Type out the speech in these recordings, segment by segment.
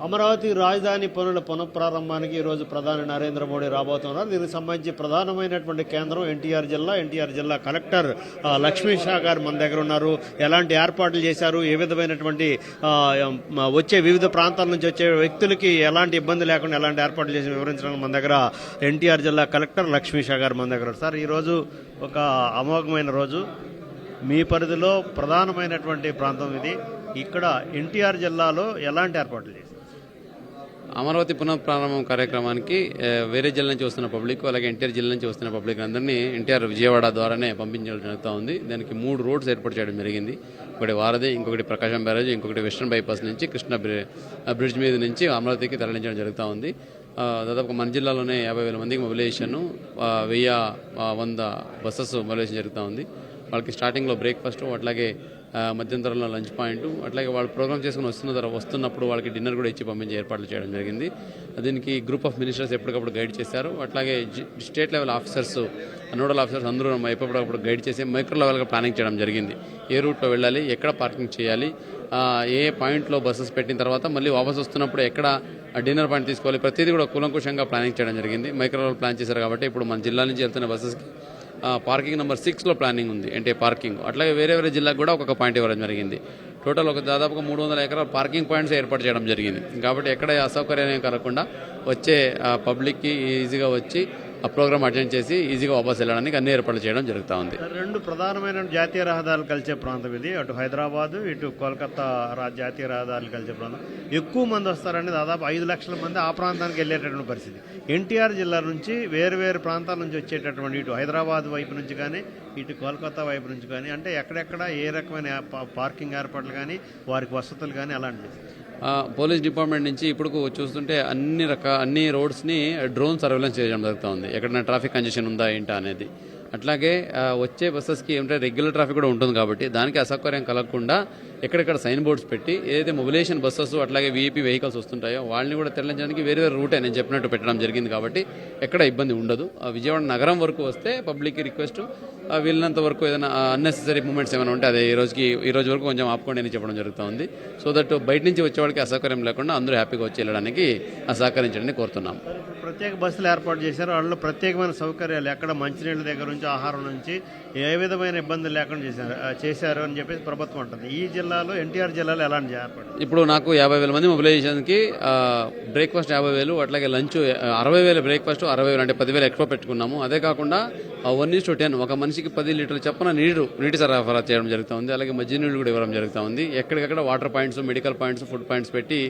అమరావతి రాజధాని పనుల పునఃప్రారంభానికి ఈరోజు ప్రధాని నరేంద్ర మోడీ రాబోతున్నారు. దీనికి సంబంధించి ప్రధానమైనటువంటి కేంద్రం ఎన్టీఆర్ జిల్లా కలెక్టర్ లక్ష్మీ షా గారు మన దగ్గర ఉన్నారు. ఎలాంటి ఏర్పాట్లు చేశారు, ఏ విధమైనటువంటి వచ్చే వివిధ ప్రాంతాల నుంచి వచ్చే వ్యక్తులకి ఎలాంటి ఇబ్బంది లేకుండా ఎలాంటి ఏర్పాట్లు చేసి వివరించడానికి మన దగ్గర ఎన్టీఆర్ జిల్లా కలెక్టర్ లక్ష్మీ షా గారు మన దగ్గర. సార్, ఈరోజు ఒక అమోఘమైన రోజు. మీ పరిధిలో ప్రధానమైనటువంటి ప్రాంతం ఇది. ఇక్కడ ఎన్టీఆర్ జిల్లాలో ఎలాంటి ఏర్పాట్లు చేశారు? అమరావతి పునఃప్రారంభం కార్యక్రమానికి వేరే జిల్లా నుంచి వస్తున్న పబ్లిక్, అలాగే ఎన్టీఆర్ జిల్లా నుంచి వస్తున్న పబ్లిక్ అందరినీ ఎన్టీఆర్ విజయవాడ ద్వారానే పంపించడం జరుగుతూ ఉంది. దానికి 3 రోడ్స్ ఏర్పాటు చేయడం జరిగింది. ఒకటి వారధి, ఇంకొకటి ప్రకాశం బ్యారేజ్, ఇంకొకటి వెస్టర్న్ బైపాస్ నుంచి కృష్ణ బ్రిడ్జ్ మీద నుంచి అమరావతికి తరలించడం జరుగుతూ ఉంది. దాదాపు మన జిల్లాలోనే 50,000 మందికి మొబిలైజేషన్, 1000 బస్సెస్ మొబిలైజేషన్ జరుగుతూ ఉంది. వాళ్ళకి స్టార్టింగ్లో బ్రేక్ఫాస్ట్, అట్లాగే మధ్యంతరంలో లంచ్ పాయింట్, అట్లాగే వాళ్ళు ప్రోగ్రామ్ చేసుకుని వస్తున్నప్పుడు వాళ్ళకి డిన్నర్ కూడా ఇచ్చి పంపించే ఏర్పాట్లు చేయడం జరిగింది. దీనికి గ్రూప్ ఆఫ్ మినిస్టర్స్ ఎప్పటికప్పుడు గైడ్ చేశారు. అట్లాగే state level officers, nodal officers అందరూ ఎప్పటికప్పుడు గైడ్ చేసి మైక్రో లెవెల్గా ప్లానింగ్ చేయడం జరిగింది. ఏ రూట్లో వెళ్ళాలి, ఎక్కడ పార్కింగ్ చేయాలి, ఏ పాయింట్లో బస్సెస్ పెట్టిన తర్వాత మళ్ళీ వాపస్ వస్తున్నప్పుడు ఎక్కడ డిన్నర్ పాయింట్ తీసుకోవాలి, ప్రతిదీ కూడా కూలంకుషంగా ప్లానింగ్ చేయడం జరిగింది. మైక్రో లెవెల్ ప్లాన్ చేశారు కాబట్టి ఇప్పుడు మన జిల్లా నుంచి వెళ్తున్న బస్సెస్కి పార్కింగ్ నెంబర్ 6లో ప్లానింగ్ ఉంది, అంటే పార్కింగ్. అట్లాగే వేరే జిల్లాకు కూడా ఒక్కొక్క పాయింట్ ఇవ్వడం జరిగింది. టోటల్ దాదాపుగా 300 ఎకరాల పార్కింగ్ పాయింట్స్ ఏర్పాటు చేయడం జరిగింది. కాబట్టి ఎక్కడ అసౌకర్యం కలగకుండా వచ్చే పబ్లిక్కి ఈజీగా వచ్చి ఆ ప్రోగ్రామ్ అటెండ్ చేసి ఈజీగా వాపస్ వెళ్ళడానికి అన్ని ఏర్పాట్లు చేయడం జరుగుతూ ఉంది. 2 ప్రధానమైన జాతీయ రహదారులు కలిసే ప్రాంతం ఇది. అటు హైదరాబాదు, ఇటు కోల్కతా జాతీయ రహదారులు కలిసే ప్రాంతం. ఎక్కువ మంది వస్తారండి, దాదాపు 5 లక్షల మంది ఆ ప్రాంతానికి వెళ్ళేటటువంటి పరిస్థితి. ఎన్టీఆర్ జిల్లా నుంచి వేరు ప్రాంతాల నుంచి వచ్చేటటువంటి ఇటు హైదరాబాద్ వైపు నుంచి కానీ, ఇటు కోల్కతా వైపు నుంచి కానీ, అంటే ఎక్కడెక్కడ ఏ రకమైన పార్కింగ్ ఏర్పాట్లు కానీ, వారికి వసతులు కానీ అలాంటివి. పోలీస్ డిపార్ట్మెంట్ నుంచి ఇప్పుడు చూస్తుంటే అన్ని రోడ్స్ని డ్రోన్ సర్వేలెన్స్ చేయడం జరుగుతూ ఉంది. ఎక్కడైనా ట్రాఫిక్ కంజెషన్ ఉందా ఏంటా అనేది. అట్లాగే వచ్చే బస్సెస్కి ఏమంటే రెగ్యులర్ ట్రాఫిక్ కూడా ఉంటుంది కాబట్టి దానికి అసౌకర్యం కలగకుండా ఎక్కడెక్కడ సైన్ బోర్డ్స్ పెట్టి ఏదైతే మొబిలైజేషన్ బస్సెస్ అట్లాగే వీఐపీ వెహికల్స్ వస్తుంటాయో వాళ్ళని కూడా తరలించడానికి వేరే రూటే నేను చెప్పినట్టు పెట్టడం జరిగింది. కాబట్టి ఎక్కడ ఇబ్బంది ఉండదు. విజయవాడ నగరం వరకు వస్తే పబ్లిక్కి రిక్వెస్ట్, వీళ్ళంత వరకు ఏదైనా అన్నెసెసరీ మూమెంట్స్ ఏమైనా ఉంటే అదే ఈ రోజు వరకు కొంచెం ఆపుకోండి అని చెప్పడం జరుగుతూ ఉంది. సో దట్ బయట నుంచి వచ్చేవాళ్ళకి అసౌకర్యం లేకుండా అందరూ హ్యాపీగా వచ్చి వెళ్ళడానికి సహకరించండి కోరుతున్నాం. ప్రత్యేక బస్సులు ఏర్పాటు చేశారు. వాళ్ళు ప్రత్యేకమైన సౌకర్యాలు ఎక్కడ మంచినీళ్ళ దగ్గర నుంచి ఆహారం నుంచి ఏ విధమైన ఇబ్బందులు లేకుండా చేశారు అని చెప్పేసి ప్రభుత్వం ఉంటుంది. ఈ జిల్లాలో ఎన్టీఆర్ జిల్లాలో ఎలాంటి ఏర్పాటు? ఇప్పుడు నాకు 50,000 మంది మొబిలైజేషన్కి బ్రేక్ఫాస్ట్ 50,000, అట్లాగే లంచ్ 60,000, బ్రేక్ఫాస్ట్ 60,000, అంటే 10,000 ఎక్కువ పెట్టుకున్నాము. అదే కాకుండా 1:10 ఒక మనిషికి 10 లీటర్లు చొప్పున నీటి సరఫరా చేయడం జరుగుతుంది. అలాగే మంచినీళ్ళు కూడా ఇవ్వడం జరుగుతూ ఉంది. ఎక్కడికక్కడ water points, medical points, food points పెట్టి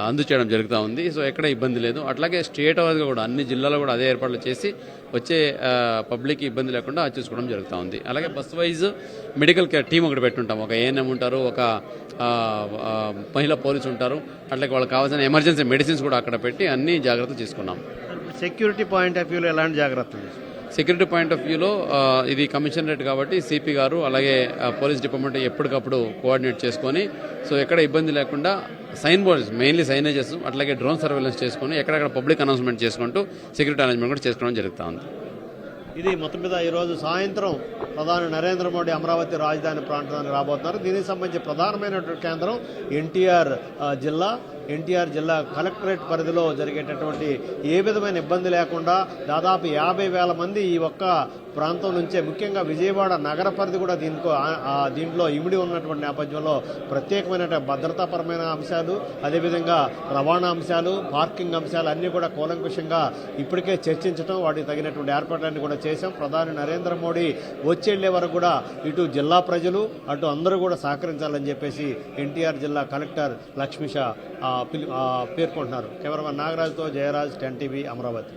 అందచేయడం జరుగుతూ ఉంది. సో ఎక్కడ ఇబ్బంది లేదు. అట్లాగే స్టేట్ వైజ్గా కూడా అన్ని జిల్లాలో కూడా అదే ఏర్పాట్లు చేసి వచ్చే పబ్లిక్కి ఇబ్బంది లేకుండా చూసుకోవడం జరుగుతూ ఉంది. అలాగే bus wise medical care team ఒకటి పెట్టుంటాం. ఒక ఏఎన్ఎం ఉంటారు, ఒక మహిళా పోలీసు ఉంటారు. అట్లాగే వాళ్ళకి కావాల్సిన ఎమర్జెన్సీ మెడిసిన్స్ కూడా అక్కడ పెట్టి అన్ని జాగ్రత్తలు తీసుకున్నాం. సెక్యూరిటీ పాయింట్ ఆఫ్ వ్యూలో ఎలాంటి జాగ్రత్తలు? సెక్యూరిటీ పాయింట్ ఆఫ్ వ్యూలో ఇది కమిషనరేట్ కాబట్టి సిపి గారు అలాగే పోలీస్ డిపార్ట్మెంట్ ఎప్పటికప్పుడు కోఆర్డినేట్ చేసుకొని సో ఎక్కడ ఇబ్బంది లేకుండా సైన్ బోర్డ్స్, మెయిన్లీ సైనేజెస్, అట్లాగే డ్రోన్ సర్వేలెన్స్ చేసుకొని ఎక్కడెక్కడ పబ్లిక్ అనౌన్స్మెంట్ చేసుకుంటూ సెక్యూరిటీ అరేంజ్మెంట్ కూడా చేసుకోవడం జరుగుతూ ఉంది. ఇది మొత్తం మీద ఈరోజు సాయంత్రం ప్రధాని నరేంద్ర మోడీ అమరావతి రాజధాని ప్రాంతానికి రాబోతున్నారు. దీనికి సంబంధించి ప్రధానమైనటువంటి కేంద్రం ఎన్టీఆర్ జిల్లా కలెక్టరేట్ పరిధిలో జరిగేటటువంటి ఏ విధమైన ఇబ్బంది లేకుండా దాదాపు 50,000 మంది ఈ ఒక్క ప్రాంతం నుంచే, ముఖ్యంగా విజయవాడ నగర పరిధి కూడా దీంట్లో ఇమిడి ఉన్నటువంటి నేపథ్యంలో ప్రత్యేకమైన భద్రతాపరమైన అంశాలు, అదేవిధంగా రవాణా అంశాలు, పార్కింగ్ అంశాలు అన్నీ కూడా కూలంకుషంగా ఇప్పటికే చర్చించడం, వాటికి తగినటువంటి ఏర్పాట్లన్నీ కూడా చేశాం. ప్రధాని నరేంద్ర మోడీ వచ్చేళ్లే వరకు కూడా ఇటు జిల్లా ప్రజలు అటు అందరూ కూడా సహకరించాలని చెప్పేసి ఎన్టీఆర్ జిల్లా కలెక్టర్ లక్ష్మీ షా పేర్కొంటున్నారు. కెమెరామెన్ నాగరాజుతో జయరాజ్, 10 టీవీ, అమరావతి.